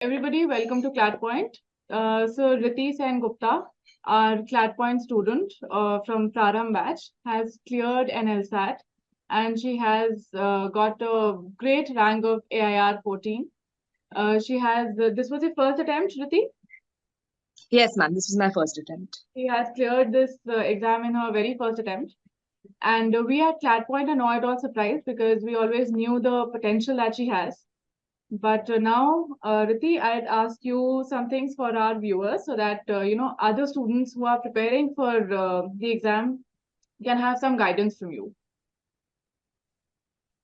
Everybody, welcome to CLATPOINT. So Riti Sen Gupta, our CLATPOINT student from Praram batch, has cleared NLSAT and she has got a great rank of AIR 14. This was your first attempt, Riti? Yes, ma'am. This was my first attempt. She has cleared this exam in her very first attempt. And we at CLATPOINT are not at all surprised because we always knew the potential that she has. But now, Riti, I'd ask you some things for our viewers so that other students who are preparing for the exam can have some guidance from you.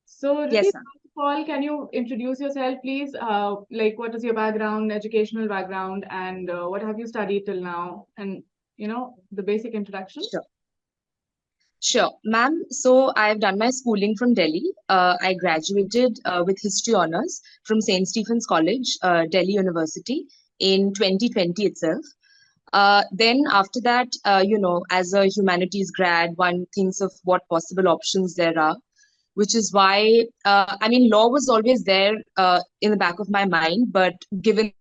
So, Riti, Yes, first ma'am. of all, can you introduce yourself, please? Like, what is your background, educational background, and what have you studied till now? And the basic introduction. Sure. Sure, ma'am. So I've done my schooling from Delhi. I graduated with history honors from St. Stephen's College, Delhi University, in 2020 itself. Then after that, as a humanities grad, one thinks of what possible options there are, which is why, law was always there in the back of my mind, but given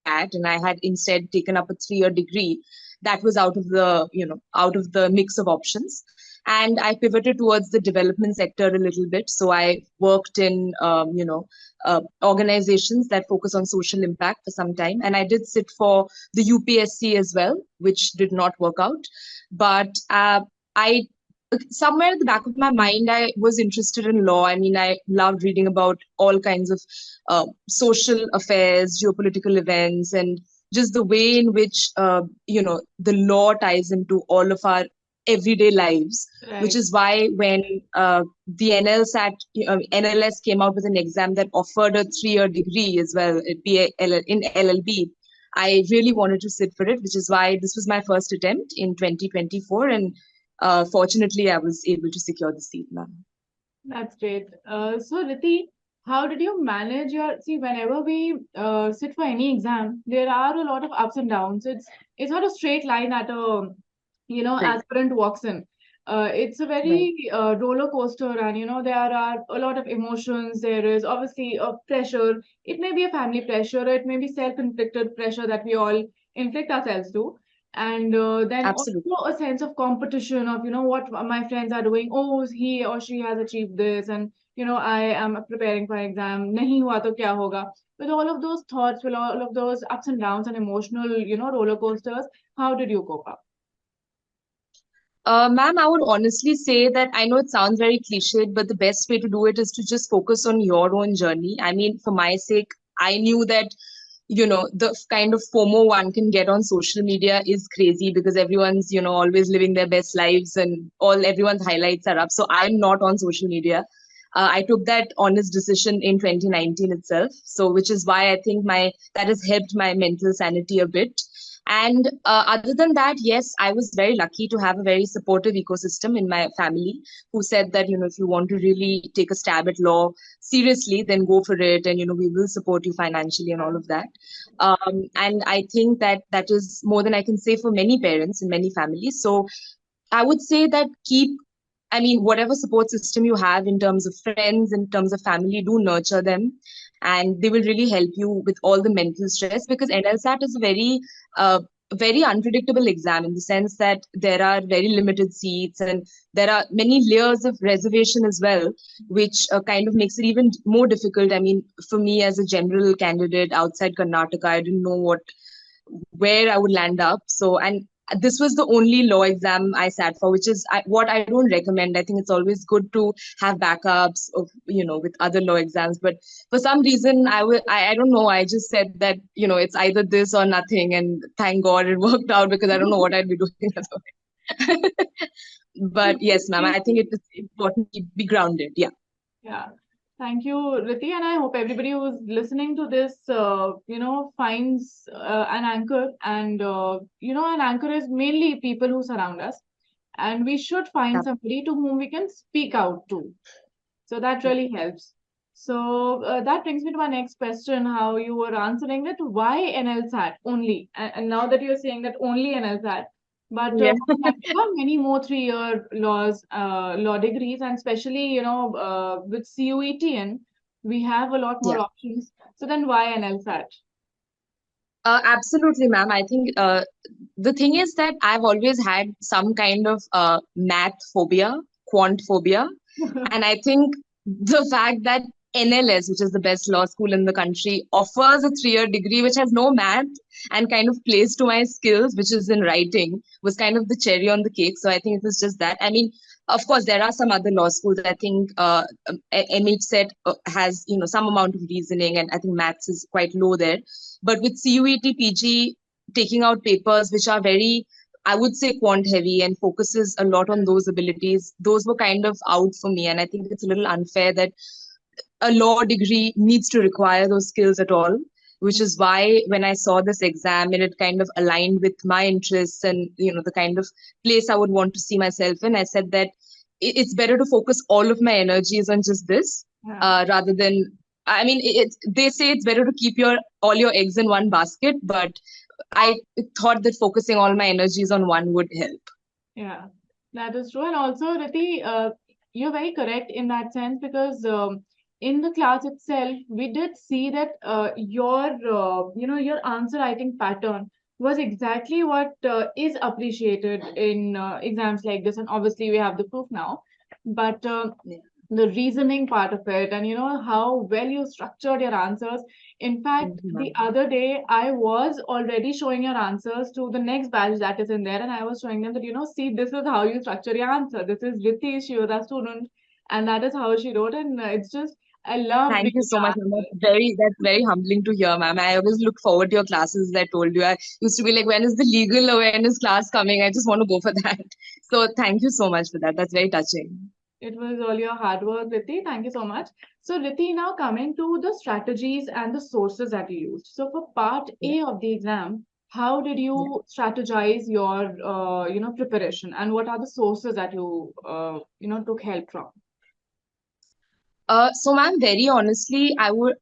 that, and I had instead taken up a 3-year degree, that was out of the mix of options. And I pivoted towards the development sector a little bit. So I worked in, organizations that focus on social impact for some time. And I did sit for the UPSC as well, which did not work out. But I somewhere at the back of my mind, I was interested in law. I mean, I loved reading about all kinds of social affairs, geopolitical events, and just the way in which, the law ties into all of our everyday lives, which Right. is why when the NLS came out with an exam that offered a 3-year degree as well, in LLB, I really wanted to sit for it, which is why this was my first attempt in 2024. And fortunately, I was able to secure the seat, ma'am. That's great. So, Riti, how did you manage your see? Whenever we sit for any exam, there are a lot of ups and downs. It's not a straight line that a Right, aspirant walks in. It's a right. very roller coaster, and there are a lot of emotions. There is obviously a pressure. It may be a family pressure, or it may be self-inflicted pressure that we all inflict ourselves to. And then Absolutely. also a sense of competition of what my friends are doing. Oh, he or she has achieved this, and I am preparing for an exam. Nahi hua to kya hoga? With all of those thoughts, with all of those ups and downs and emotional roller coasters, how did you cope up? Ma'am, I would honestly say that I know it sounds very cliched, but the best way to do it is to just focus on your own journey. I mean, for my sake, I knew that, the kind of FOMO one can get on social media is crazy because everyone's, always living their best lives and everyone's highlights are up. So I'm not on social media. I took that honest decision in 2019 itself. So, which is why I think that has helped my mental sanity a bit. And other than that, yes, I was very lucky to have a very supportive ecosystem in my family who said that, if you want to really take a stab at law seriously, then go for it. And, we will support you financially and all of that. And I think that is more than I can say for many parents in many families. So I would say that whatever support system you have in terms of friends, in terms of family, do nurture them. And they will really help you with all the mental stress because NLSAT is a very unpredictable exam in the sense that there are very limited seats and there are many layers of reservation as well, which kind of makes it even more difficult. I mean, for me as a general candidate outside Karnataka, I didn't know where I would land up. So, and this was the only law exam I sat for, which is what I don't recommend. I think it's always good to have backups of, with other law exams. But for some reason, I don't know. I just said that, it's either this or nothing. And thank God it worked out because I don't know what I'd be doing otherwise. But yes, ma'am, I think it is important to be grounded. Yeah. Yeah. Thank you, Riti, and I hope everybody who's listening to this, finds an anchor. And an anchor is mainly people who surround us, and we should find somebody to whom we can speak out to. So that really helps. So that brings me to my next question: how you were answering it? Why NLSAT only? And now that you're saying that only NLSAT, but Yeah. there are many more 3-year law degrees, and especially with CUETN, We have a lot more Yeah. options. So then why NLSAT? Absolutely, ma'am. I think the thing is that I've always had some kind of math phobia, quant phobia. And I think the fact that NLS, which is the best law school in the country, offers a 3-year degree which has no math and kind of plays to my skills, which is in writing, was kind of the cherry on the cake. So I think it was just that. I mean, of course, there are some other law schools. I think MHSET has, some amount of reasoning, and I think maths is quite low there. But with CUET PG taking out papers which are very, I would say, quant heavy and focuses a lot on those abilities, those were kind of out for me. And I think it's a little unfair that a law degree needs to require those skills at all, which is why when I saw this exam and it kind of aligned with my interests and, the kind of place I would want to see myself in, I said that it's better to focus all of my energies on just this Yeah. rather than, I mean, they say it's better to keep all your eggs in one basket, but I thought that focusing all my energies on one would help. Yeah, that is true. And also, Riti, you're very correct in that sense because in the class itself, we did see that your answer writing pattern was exactly what is appreciated in exams like this. And obviously, we have the proof now. But Yeah. the reasoning part of it, and how well you structured your answers. In Thank fact, you, the ma'am. other day I was already showing your answers to the next batch that is in there, and I was showing them that, see, this is how you structure your answer. This is Riti, she was a student, and that is how she wrote. And it's just, I love Thank you reading so much, ma'am. your That's very humbling to hear, ma'am. I always look forward to your classes, as I told you. I used to be like, when is the legal awareness class coming? I just want to go for that. So thank you so much for that. That's very touching. It was all your hard work, Riti. Thank you so much. So, Riti, now coming to the strategies and the sources that you used. So, for part Yeah. A of the exam, how did Yeah. you strategize your, preparation, and what are the sources that you, took help from? So, ma'am, very honestly, I would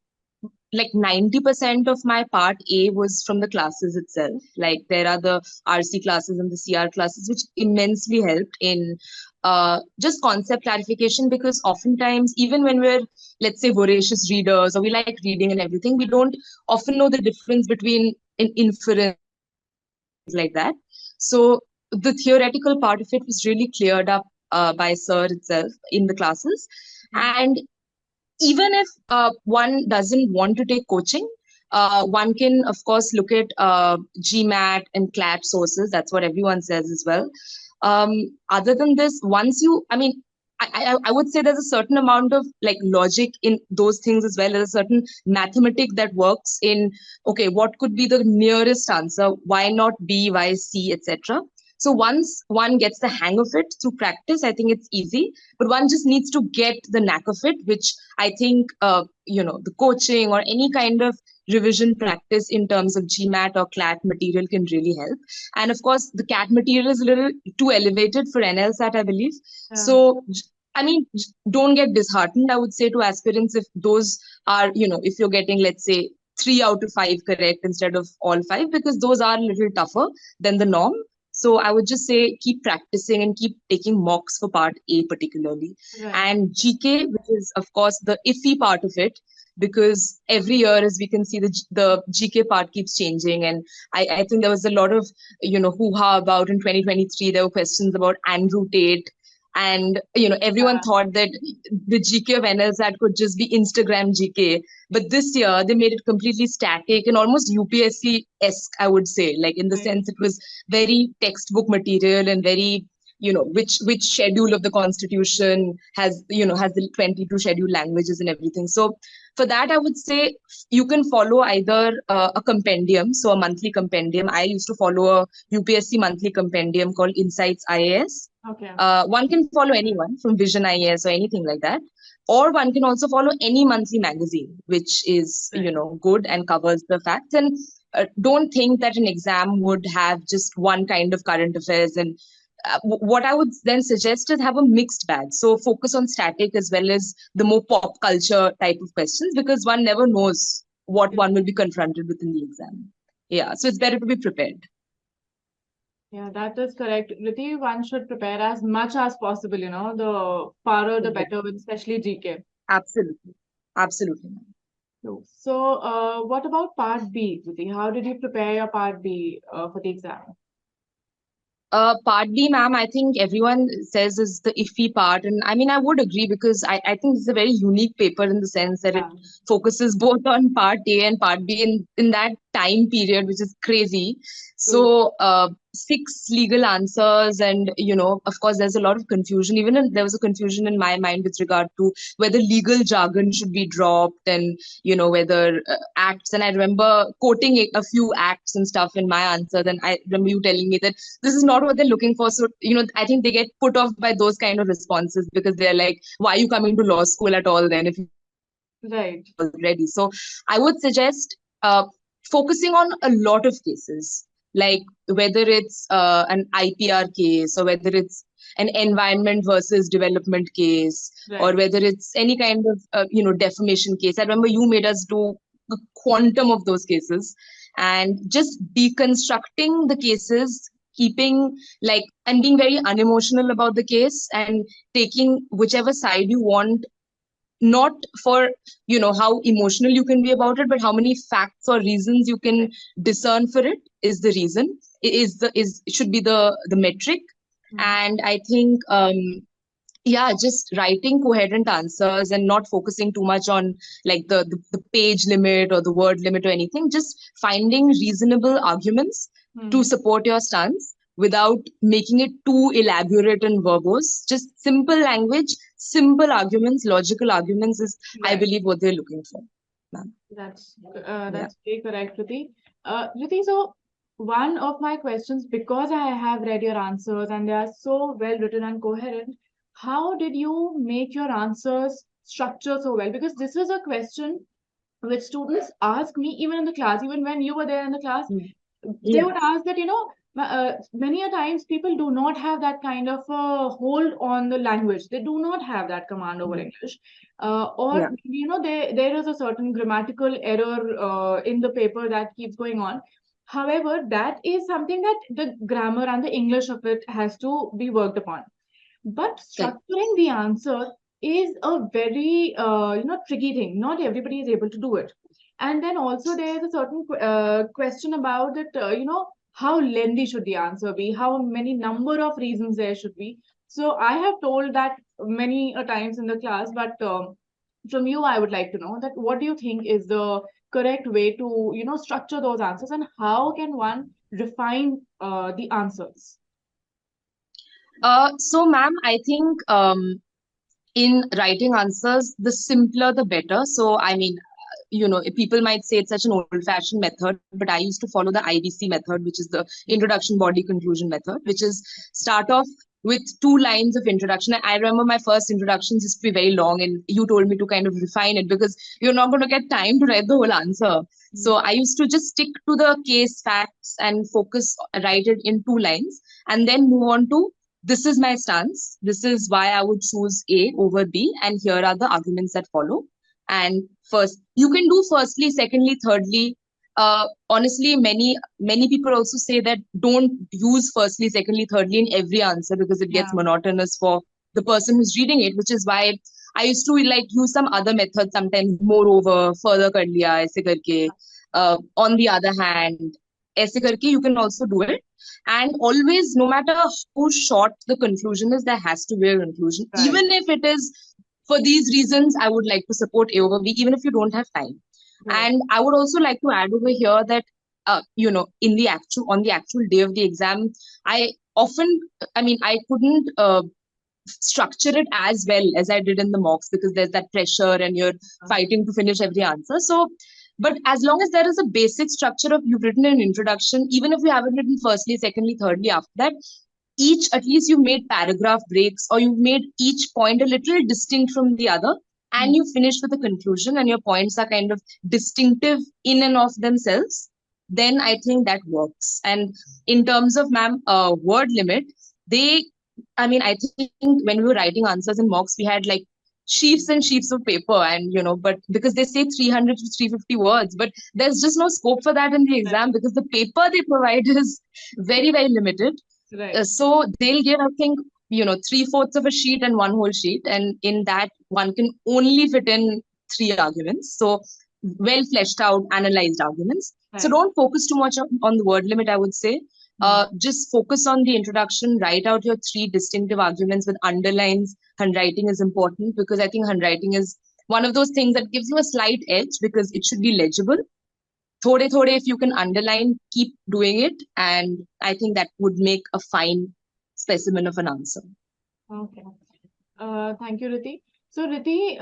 like 90% of my part A was from the classes itself. Like there are the RC classes and the CR classes, which immensely helped in just concept clarification because oftentimes, even when we're, let's say, voracious readers or we like reading and everything, we don't often know the difference between an inference and things like that. So the theoretical part of it was really cleared up by Sir itself in the classes. And even if one doesn't want to take coaching, one can, of course, look at GMAT and CLAT sources. That's what everyone says as well. Other than this, I mean, I would say there's a certain amount of like logic in those things as well. There's a certain mathematic that works in, okay, what could be the nearest answer? Why not B, why C, etc. So once one gets the hang of it through practice, I think it's easy. But one just needs to get the knack of it, which I think, the coaching or any kind of revision practice in terms of GMAT or CLAT material can really help. And of course, the CAT material is a little too elevated for NLSAT, I believe. Yeah. So, I mean, don't get disheartened, I would say, to aspirants if those are, if you're getting, let's say, 3 out of 5 correct instead of all 5, because those are a little tougher than the norm. So I would just say keep practicing and keep taking mocks for part A particularly. Right. And GK, which is of course the iffy part of it, because every year, as we can see, the GK part keeps changing. And I think there was a lot of hoo-ha about in 2023. There were questions about Andrew Tate. And everyone thought that the GK of NLSAT could just be Instagram GK. But this year they made it completely static and almost UPSC-esque, I would say, like in the Right. sense it was very textbook material and very, which schedule of the constitution has the 22 scheduled languages and everything. So for that, I would say you can follow either a compendium, so a monthly compendium. I used to follow a UPSC monthly compendium called Insights IAS. Okay. One can follow anyone from Vision IAS or anything like that. Or one can also follow any monthly magazine, which is, Right. good and covers the facts. And don't think that an exam would have just one kind of current affairs. And what I would then suggest is have a mixed bag. So focus on static as well as the more pop culture type of questions, because one never knows what one will be confronted with in the exam. Yeah, so it's better to be prepared. Yeah, that is correct. Riti, one should prepare as much as possible, the fairer the better, Exactly. especially GK. Absolutely. Absolutely. True. So, what about part B, Riti? How did you prepare your part B for the exam? Part B, ma'am, I think everyone says is the iffy part. And I mean, I would agree because I think it's a very unique paper in the sense that it Yeah. focuses both on part A and part B in that time period, which is crazy. True. So, six legal answers, and of course, there's a lot of confusion. There was a confusion in my mind with regard to whether legal jargon should be dropped, and whether acts. And I remember quoting a few acts and stuff in my answer. Then I remember you telling me that this is not what they're looking for. So, I think they get put off by those kind of responses because they're like, why are you coming to law school at all then if you Right. already? So I would suggest focusing on a lot of cases, like whether it's an IPR case or whether it's an environment versus development case or Right. whether it's any kind of defamation case. I remember you made us do a quantum of those cases, and just deconstructing the cases, keeping like and being very unemotional about the case and taking whichever side you want, not for how emotional you can be about it, but how many facts or reasons you can discern for it is the reason, is should be the metric. Hmm. And I think yeah, just writing coherent answers and not focusing too much on like the page limit or the word limit or anything, just finding reasonable arguments to Hmm. support your stance without making it too elaborate and verbose. Just simple language, simple arguments, logical arguments is, I Right. believe, what they're looking for, ma'am. Yeah. That's very correct, Riti. Riti, so one of my questions, because I have read your answers and they are so well written and coherent, how did you make your answers structure so well? Because this is a question which students ask me even in the class, even when you were there in the class, Mm. they Yeah. would ask that, many a times people do not have that kind of a hold on the language. They do not have that command over Mm. English. Or, Yeah. there is a certain grammatical error in the paper that keeps going on. However, that is something that the grammar and the English of it has to be worked upon. But Correct. structuring the answer is a very tricky thing. Not everybody is able to do it. And then also there is a certain question about that. How lengthy should the answer be? How many number of reasons there should be? So I have told that many a times in the class, but from you, I would like to know that what do you think is the correct way to structure those answers, and how can one refine the answers? So, ma'am, I think in writing answers, the simpler the better. So, I mean, people might say it's such an old-fashioned method, but I used to follow the IBC method, which is the introduction, body, conclusion method, which is start off with 2 lines of introduction. I remember my first introductions used to be very long, and you told me to kind of refine it because you're not going to get time to write the whole answer. So I used to just stick to the case facts and focus, write it in 2 lines, and then move on to this is my stance. This is why I would choose A over B, and here are the arguments that follow. And first, you can do firstly, secondly, thirdly. Honestly, many people also say that don't use firstly, secondly, thirdly in every answer because it gets Yeah. monotonous for the person who's reading it, which is why I used to like use some other methods sometimes, moreover, further kar liya, aise karke. On the other hand, aise karke, you can also do it. And always, no matter how short the conclusion is, there has to be a conclusion. Right. Even if it is for these reasons, I would like to support A over B, even if you don't have time. Right. And I would also like to add over here that, in the actual on the actual day of the exam, I often, I mean, I couldn't structure it as well as I did in the mocks because there's that pressure and you're fighting to finish every answer. So, but as long as there is a basic structure of you've written an introduction, even if you haven't written firstly, secondly, thirdly, after that, each at least you've made paragraph breaks or you've made each point a little distinct from the other, and Mm. you finish with a conclusion and your points are kind of distinctive in and of themselves, then I think that works. And in terms of, ma'am, word limit, they I mean, I think when we were writing answers in mocks, we had like sheets and sheets of paper, and but because they say 300 to 350 words, but there's just no scope for that in the Right. exam because the paper they provide is very, very limited. Right. So they'll give, I think, 3/4 of a sheet and one whole sheet, and in that one can only fit in three arguments. So well fleshed out, analyzed arguments. So Right. don't focus too much on the word limit, I would say. Hmm. Just focus on the introduction, write out your three distinctive arguments with underlines. Handwriting is important because I think handwriting is one of those things that gives you a slight edge because it should be legible. Thode, if you can underline, keep doing it. And I think that would make a fine specimen of an answer. Okay. Thank you, Riti. So, Riti,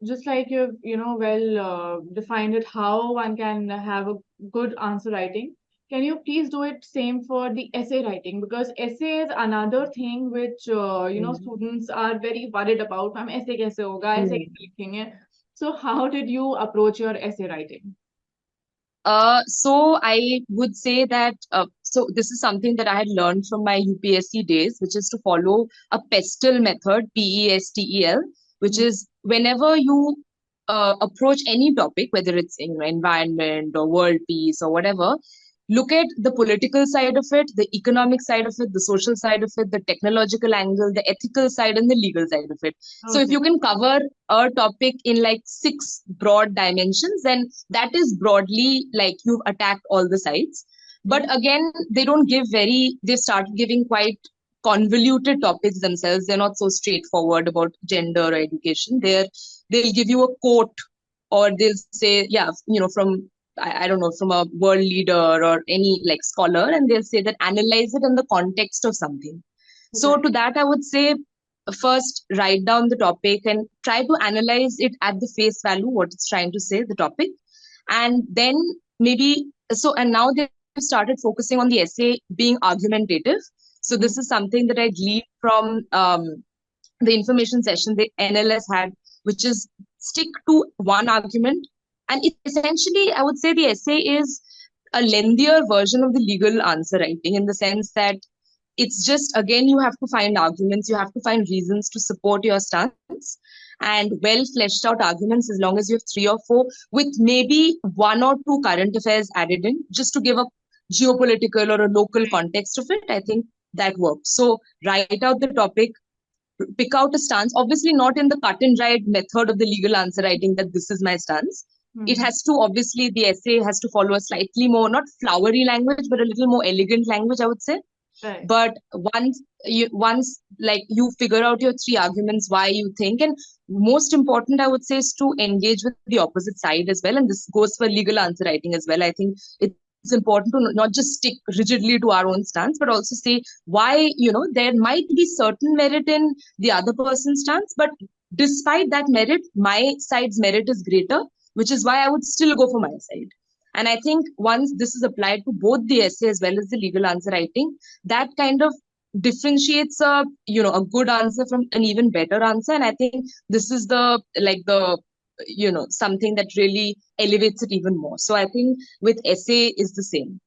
just like you've, well defined it, how one can have a good answer writing. Can you please do it same for the essay writing? Because essay is another thing which, Mm. students are very worried about. Ma'am essay कैसे होगा? ऐसे Mm. कैसे लिखेंगे? So, how did you approach your essay writing? So I would say that so this is something that I had learned from my UPSC days, which is to follow a PESTEL method, PESTEL, which Hmm. is whenever you approach any topic, whether it's environment or world peace or whatever, look at the political side of it, the economic side of it, the social side of it, the technological angle, the ethical side, and the legal side of it. So if Okay. you can cover a topic in like 6 broad dimensions, then that is broadly like you've attacked all the sides. But Hmm. again, they don't give they start giving quite convoluted topics themselves. They're not so straightforward about gender or education. They'll give you a quote, or they'll say, yeah, from I don't know, from a world leader or any like scholar, and they'll say that analyze it in the context of something. So Right. to that, I would say first write down the topic and try to analyze it at the face value, what it's trying to say, the topic. And then maybe, so, and now they've started focusing on the essay being argumentative. So Hmm. this is something that I gleaned from the information session the NLS had, which is stick to one argument. And it essentially, I would say the essay is a lengthier version of the legal answer writing in the sense that it's just, again, you have to find arguments, you have to find reasons to support your stance, and well fleshed out arguments as long as you have 3 or 4, with maybe 1 or 2 current affairs added in, just to give a geopolitical or a local context of it. I think that works. So write out the topic, pick out a stance, obviously not in the cut and dried method of the legal answer writing that this is my stance. It Hmm. has to, obviously, the essay has to follow a slightly more, not flowery language, but a little more elegant language, I would say. Right. But once like you figure out your 3 arguments, why you think, and most important, I would say, is to engage with the opposite side as well. And this goes for legal answer writing as well. I think it's important to not just stick rigidly to our own stance, but also say why, there might be certain merit in the other person's stance, but despite that merit, my side's merit is greater, which is why I would still go for my side. And I think once this is applied to both the essay as well as the legal answer writing, that kind of differentiates a good answer from an even better answer. And I think this is the something that really elevates it even more. So I think with essay is the same.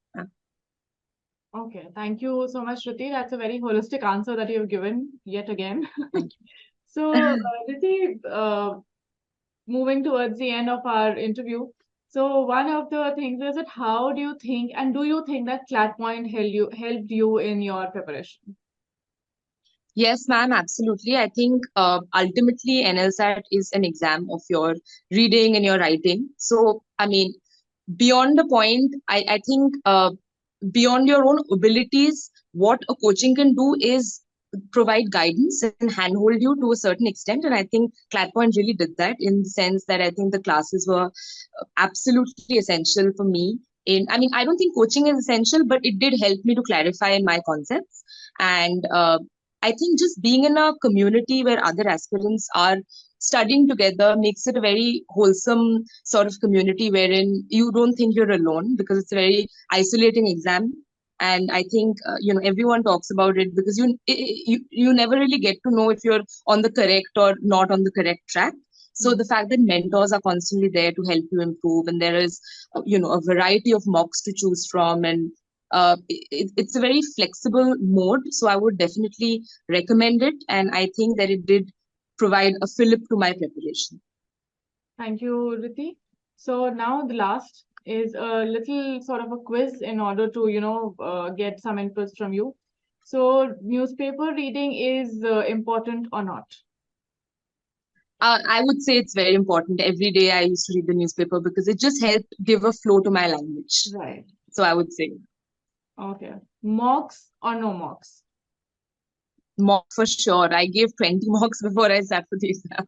Okay. Thank you so much, Riti. That's a very holistic answer that you've given yet again. Thank So, you. Riti, moving towards the end of our interview. So, one of the things is that how do you think, and do you think that CLATPOINT helped you in your preparation? Yes, ma'am, absolutely. I think ultimately NLSAT is an exam of your reading and your writing. So, I mean, beyond the point, I think beyond your own abilities, what a coaching can do is provide guidance and handhold you to a certain extent. And I think CLATPOINT really did that, in the sense that I think the classes were absolutely essential for me. I mean, I don't think coaching is essential, but it did help me to clarify my concepts. And I think just being in a community where other aspirants are studying together makes it a very wholesome sort of community wherein you don't think you're alone, because it's a very isolating exam. And I think everyone talks about it because you never really get to know if you're on the correct or not on the correct track. So Hmm. the fact that mentors are constantly there to help you improve, and there is a variety of mocks to choose from, and it's a very flexible mode. So I would definitely recommend it, and I think that it did provide a fillip to my preparation. Thank you, Riti. So now the last is a little sort of a quiz in order to, get some inputs from you. So newspaper reading is important or not? I would say it's very important. Every day I used to read the newspaper because it just helped give a flow to my language. Right. So I would say Okay. Mocks or no mocks? mock for sure. I gave 20 mocks before I sat for the exam.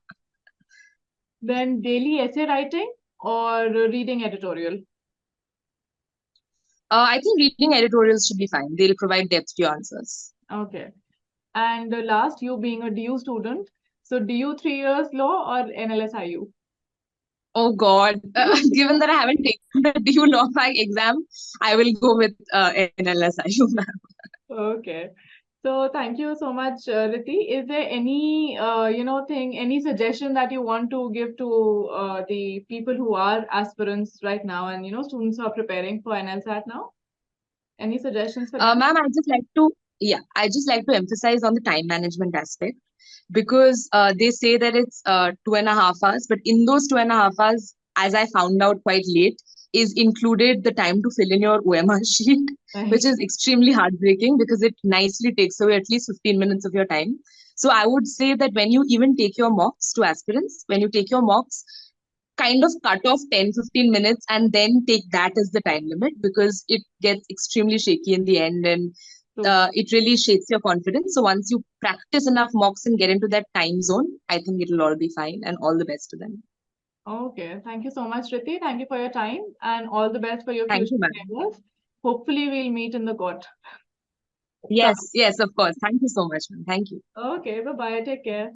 Then daily essay writing or reading editorial? I think reading editorials should be fine. They'll provide depth to your answers. Okay. And last, you being a DU student. So DU 3 years law or NLSIU? Oh God, given that I haven't taken the DU law by exam, I will go with NLSIU. Okay. So thank you so much, Riti. Is there any, any suggestion that you want to give to the people who are aspirants right now and, students who are preparing for NLSAT now? Any suggestions for them? Ma'am, I just like to emphasize on the time management aspect because they say that it's 2.5 hours, but in those 2.5 hours, as I found out quite late, is included the time to fill in your OMR sheet, which Right. is extremely heartbreaking because it nicely takes away at least 15 minutes of your time. So I would say that when you even take your mocks to aspirants, when you take your mocks, kind of cut off 10-15 minutes and then take that as the time limit because it gets extremely shaky in the end and So, it really shakes your confidence. So once you practice enough mocks and get into that time zone, I think it'll all be fine and all the best to them. okay. Thank you so much, Riti. Thank you for your time and all the best for your Thank future you, ma'am. endeavors. Hopefully, we'll meet in the court. Yes, yes, of course. Thank you so much, ma'am. Thank you. Okay, bye bye. Take care.